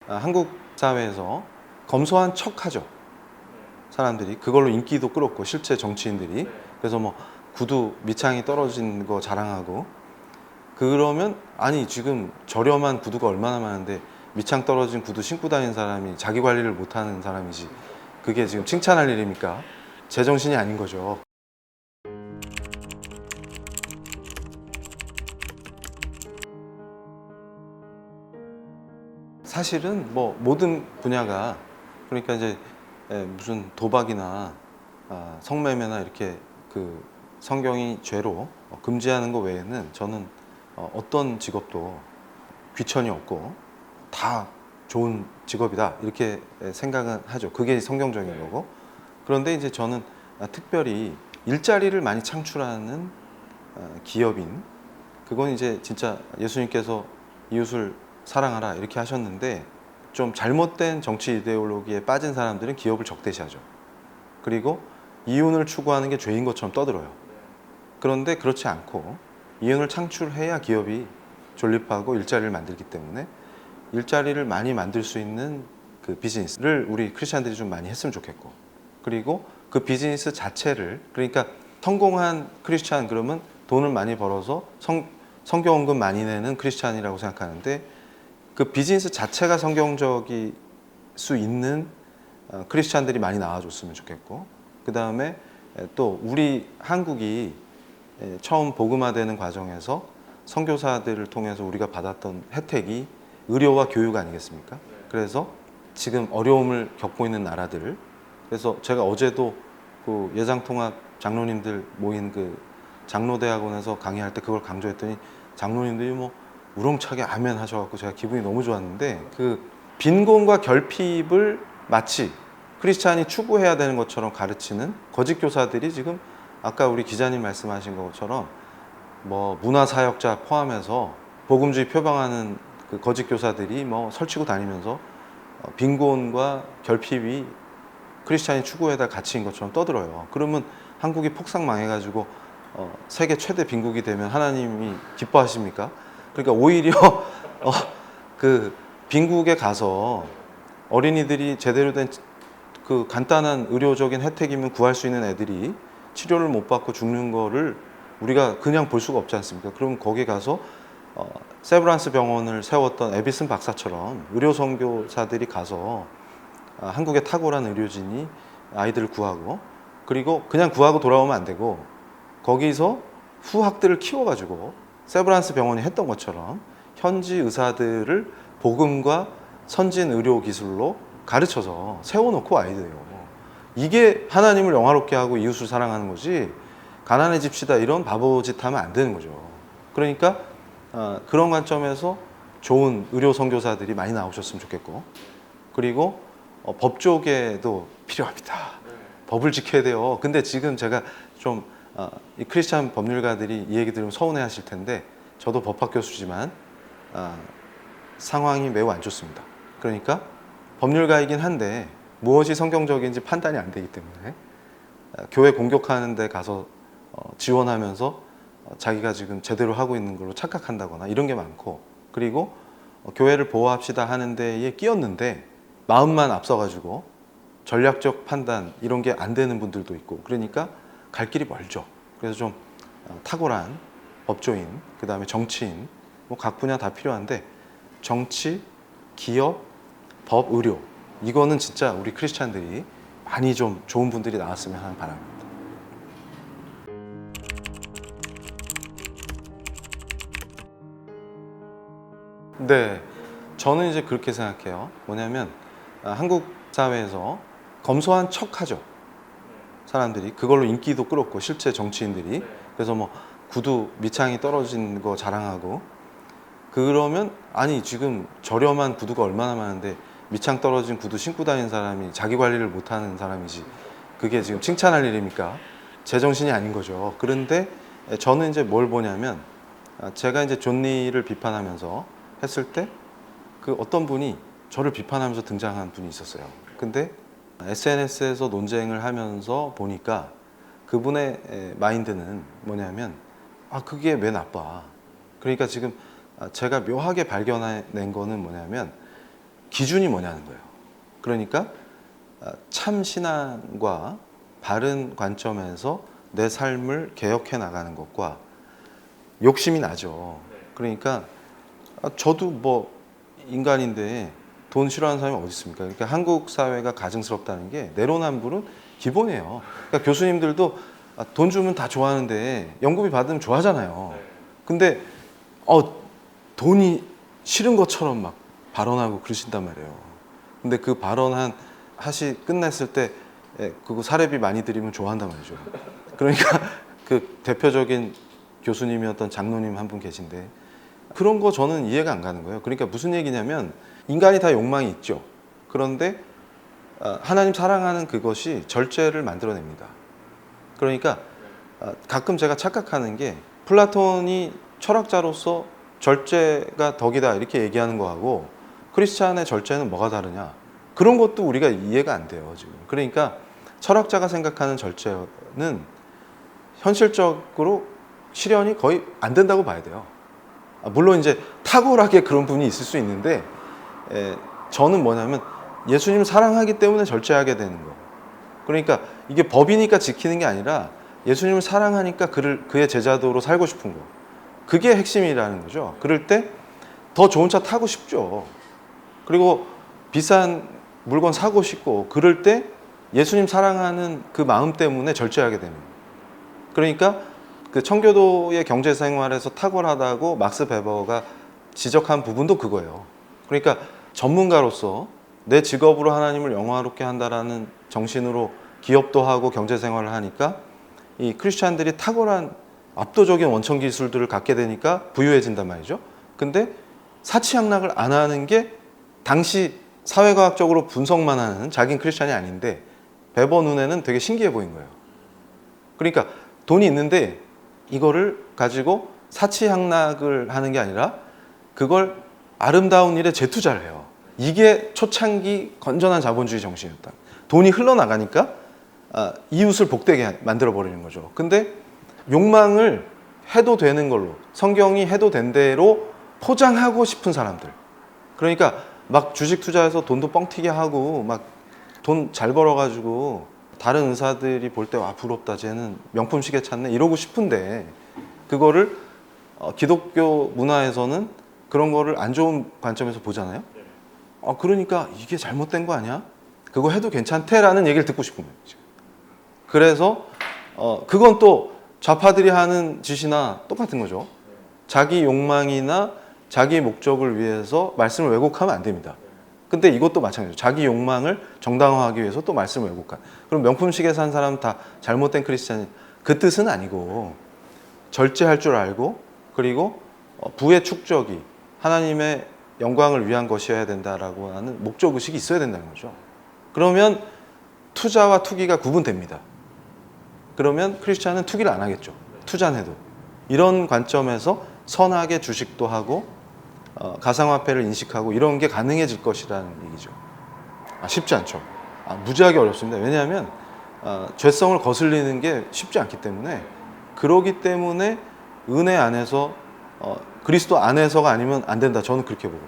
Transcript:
한국 사회에서 검소한 척하죠. 사람들이 그걸로 인기도 끌었고, 실제 정치인들이. 그래서 뭐 구두 밑창이 떨어진 거 자랑하고, 그러면 아니 지금 저렴한 구두가 얼마나 많은데 밑창 떨어진 구두 신고 다니는 사람이 자기 관리를 못하는 사람이지, 그게 지금 칭찬할 일입니까? 제정신이 아닌 거죠. 사실은 뭐 모든 분야가, 그러니까 이제 무슨 도박이나 성매매나 이렇게 그 성경이 죄로 금지하는 것 외에는 저는 어떤 직업도 귀천이 없고 다 좋은 직업이다, 이렇게 생각은 하죠. 그게 성경적인 거고. 그런데 이제 저는 특별히 일자리를 많이 창출하는 기업인, 그건 이제 진짜 예수님께서 이웃을 사랑하라 이렇게 하셨는데, 좀 잘못된 정치 이데올로기에 빠진 사람들은 기업을 적대시하죠. 그리고 이윤을 추구하는 게 죄인 것처럼 떠들어요. 그런데 그렇지 않고 이윤을 창출해야 기업이 존립하고 일자리를 만들기 때문에, 일자리를 많이 만들 수 있는 그 비즈니스를 우리 크리스찬들이 좀 많이 했으면 좋겠고, 그리고 그 비즈니스 자체를, 그러니까 성공한 크리스찬 그러면 돈을 많이 벌어서 성경원금 많이 내는 크리스찬이라고 생각하는데, 그 비즈니스 자체가 성경적일 수 있는 크리스찬들이 많이 나와줬으면 좋겠고, 그 다음에 또 우리 한국이 처음 복음화되는 과정에서 선교사들을 통해서 우리가 받았던 혜택이 의료와 교육 아니겠습니까? 그래서 지금 어려움을 겪고 있는 나라들, 그래서 제가 어제도 그 예장통합 장로님들 모인 그 장로대학원에서 강의할 때 그걸 강조했더니, 장로님들이 뭐 우렁차게 아멘 하셔갖고 제가 기분이 너무 좋았는데, 그 빈곤과 결핍을 마치 크리스찬이 추구해야 되는 것처럼 가르치는 거짓 교사들이 지금, 아까 우리 기자님 말씀하신 것처럼 뭐 문화사역자 포함해서 복음주의 표방하는 그 거짓 교사들이 뭐 설치고 다니면서 빈곤과 결핍이 크리스찬이 추구해야 될 가치인 것처럼 떠들어요. 그러면 한국이 폭삭 망해가지고 세계 최대 빈국이 되면 하나님이 기뻐하십니까? 그러니까 오히려 그 빈국에 가서 어린이들이 제대로 된 그 간단한 의료적인 혜택이면 구할 수 있는 애들이 치료를 못 받고 죽는 거를 우리가 그냥 볼 수가 없지 않습니까? 그럼 거기 가서 세브란스 병원을 세웠던 에비슨 박사처럼 의료 선교사들이 가서 한국의 탁월한 의료진이 아이들을 구하고, 그리고 그냥 구하고 돌아오면 안 되고 거기서 후학들을 키워가지고 세브란스 병원이 했던 것처럼 현지 의사들을 복음과 선진 의료 기술로 가르쳐서 세워놓고 아이들이요. 이게 하나님을 영화롭게 하고 이웃을 사랑하는 거지, 가난해집시다 이런 바보짓 하면 안 되는 거죠. 그러니까 그런 관점에서 좋은 의료 선교사들이 많이 나오셨으면 좋겠고, 그리고 법조계도 필요합니다. 법을 지켜야 돼요. 근데 지금 제가 좀 이 크리스찬 법률가들이 이 얘기 들으면 서운해 하실 텐데, 저도 법학 교수지만 상황이 매우 안 좋습니다. 그러니까 법률가이긴 한데 무엇이 성경적인지 판단이 안 되기 때문에 교회 공격하는 데 가서 지원하면서 자기가 지금 제대로 하고 있는 걸로 착각한다거나 이런 게 많고, 그리고 교회를 보호합시다 하는 데에 끼었는데 마음만 앞서가지고 전략적 판단 이런 게 안 되는 분들도 있고, 그러니까 갈 길이 멀죠. 그래서 좀 탁월한 법조인, 그 다음에 정치인, 뭐 각 분야 다 필요한데 정치, 기업, 법, 의료, 이거는 진짜 우리 크리스찬들이 많이 좀 좋은 분들이 나왔으면 하는 바람입니다. 네, 저는 이제 그렇게 생각해요. 뭐냐면 한국 사회에서 검소한 척하죠. 사람들이 그걸로 인기도 끌었고, 실제 정치인들이. 그래서 뭐 구두 밑창이 떨어진 거 자랑하고, 그러면 아니 지금 저렴한 구두가 얼마나 많은데 밑창 떨어진 구두 신고 다니는 사람이 자기 관리를 못하는 사람이지, 그게 지금 칭찬할 일입니까? 제정신이 아닌 거죠. 그런데 저는 이제 뭘 보냐면, 제가 이제 존 리를 비판하면서 했을 때 그 어떤 분이 저를 비판하면서 등장한 분이 있었어요. 근데 SNS에서 논쟁을 하면서 보니까 그분의 마인드는 뭐냐면, 그게 왜 나빠? 그러니까 지금 제가 묘하게 발견해낸 거는 뭐냐면, 기준이 뭐냐는 거예요. 그러니까 참 신앙과 바른 관점에서 내 삶을 개혁해 나가는 것과 욕심이 나죠. 그러니까 저도 뭐 인간인데 돈 싫어하는 사람이 어디 있습니까? 그러니까 한국 사회가 가증스럽다는 게 내로남불은 기본이에요. 그러니까 교수님들도 돈 주면 다 좋아하는데 연구비 받으면 좋아하잖아요. 근데 돈이 싫은 것처럼 막 발언하고 그러신단 말이에요. 근데 그 발언한 끝냈을 때 그거 사례비 많이 드리면 좋아한단 말이죠. 그러니까 그 대표적인 교수님이었던 장로님 한 분 계신데 그런 거 저는 이해가 안 가는 거예요. 그러니까 무슨 얘기냐면 인간이 다 욕망이 있죠. 그런데 하나님 사랑하는 그것이 절제를 만들어냅니다. 그러니까 가끔 제가 착각하는 게 플라톤이 철학자로서 절제가 덕이다 이렇게 얘기하는 거하고 크리스찬의 절제는 뭐가 다르냐 그런 것도 우리가 이해가 안 돼요 지금. 그러니까 철학자가 생각하는 절제는 현실적으로 실현이 거의 안 된다고 봐야 돼요. 물론 이제 탁월하게 그런 분이 있을 수 있는데 저는 뭐냐면 예수님 사랑하기 때문에 절제하게 되는 거. 그러니까 이게 법이니까 지키는 게 아니라 예수님을 사랑하니까 그의 제자도로 살고 싶은 거. 그게 핵심이라는 거죠. 그럴 때 더 좋은 차 타고 싶죠. 그리고 비싼 물건 사고 싶고 그럴 때 예수님 사랑하는 그 마음 때문에 절제하게 되는 거예요. 그러니까 그 청교도의 경제 생활에서 탁월하다고 막스 베버가 지적한 부분도 그거예요. 그러니까 전문가로서 내 직업으로 하나님을 영화롭게 한다라는 정신으로 기업도 하고 경제 생활을 하니까 이 크리스찬들이 탁월한 압도적인 원천 기술들을 갖게 되니까 부유해진단 말이죠. 근데 사치양락을 안 하는 게 당시 사회과학적으로 분석만 하는 자기는 크리스찬이 아닌데 베버 눈에는 되게 신기해 보인 거예요. 그러니까 돈이 있는데 이거를 가지고 사치양락을 하는 게 아니라 그걸 아름다운 일에 재투자를 해요. 이게 초창기 건전한 자본주의 정신이었다. 돈이 흘러나가니까 이웃을 복되게 만들어 버리는 거죠. 근데 욕망을 해도 되는 걸로 성경이 해도 된 대로 포장하고 싶은 사람들. 그러니까 막 주식 투자해서 돈도 뻥튀기 하고 막 돈 잘 벌어가지고 다른 의사들이 볼 때 와 부럽다 쟤는 명품 시계 찾네 이러고 싶은데 그거를 기독교 문화에서는 그런 거를 안 좋은 관점에서 보잖아요. 그러니까 이게 잘못된 거 아니야? 그거 해도 괜찮대라는 얘기를 듣고 싶은 거예요. 지금. 그래서 그건 또 좌파들이 하는 짓이나 똑같은 거죠. 자기 욕망이나 자기 목적을 위해서 말씀을 왜곡하면 안 됩니다. 근데 이것도 마찬가지죠. 자기 욕망을 정당화하기 위해서 또 말씀을 왜곡한. 그럼 명품 시계 산 사람 다 잘못된 크리스찬이 그 뜻은 아니고 절제할 줄 알고 그리고 부의 축적이 하나님의 영광을 위한 것이어야 된다라고 하는 목적의식이 있어야 된다는 거죠. 그러면 투자와 투기가 구분됩니다. 그러면 크리스찬은 투기를 안 하겠죠. 투자는 해도. 이런 관점에서 선하게 주식도 하고 가상화폐를 인식하고 이런 게 가능해질 것이라는 얘기죠. 쉽지 않죠. 무지하게 어렵습니다. 왜냐하면 죄성을 거슬리는 게 쉽지 않기 때문에 그러기 때문에 은혜 안에서 그리스도 안에서가 아니면 안 된다. 저는 그렇게 보고